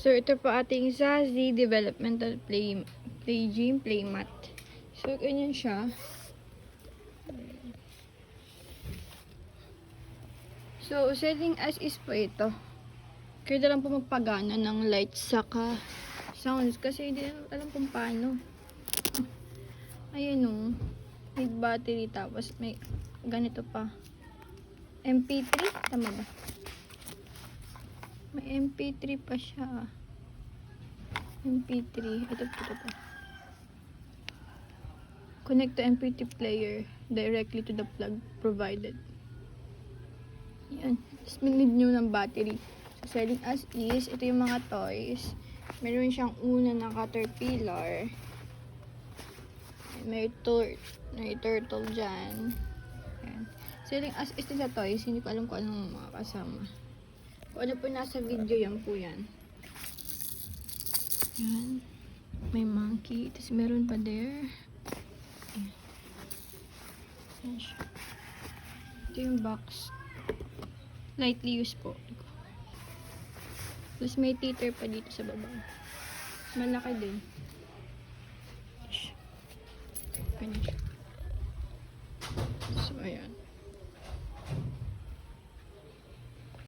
So, ito po ating Zazie Developmental Play Gym Playmat. So, ganyan siya. So, setting as is po ito. Kaya na lang po magpagana ng lights saka sounds kasi hindi alam kung paano. Ayun o. May battery tapos may ganito pa. MP3? Tama ba? May MP3 pa siya. MP3. Ito pa. Connect to MP3 player directly to the plug provided. Yan. Tapos need nyo ng battery. So, selling as is. Ito yung mga toys. Meron siyang una na caterpillar. May turtle dyan. Yan. Selling as is sa toys. Hindi ko alam kung anong mga kasama. Kung ano po nasa video, yan po yan. Yan. May monkey. Tapos meron pa there. Yan. Yan siya. Ito yung box. Lightly used po. Tapos may teeter pa dito sa baba. Malaki din.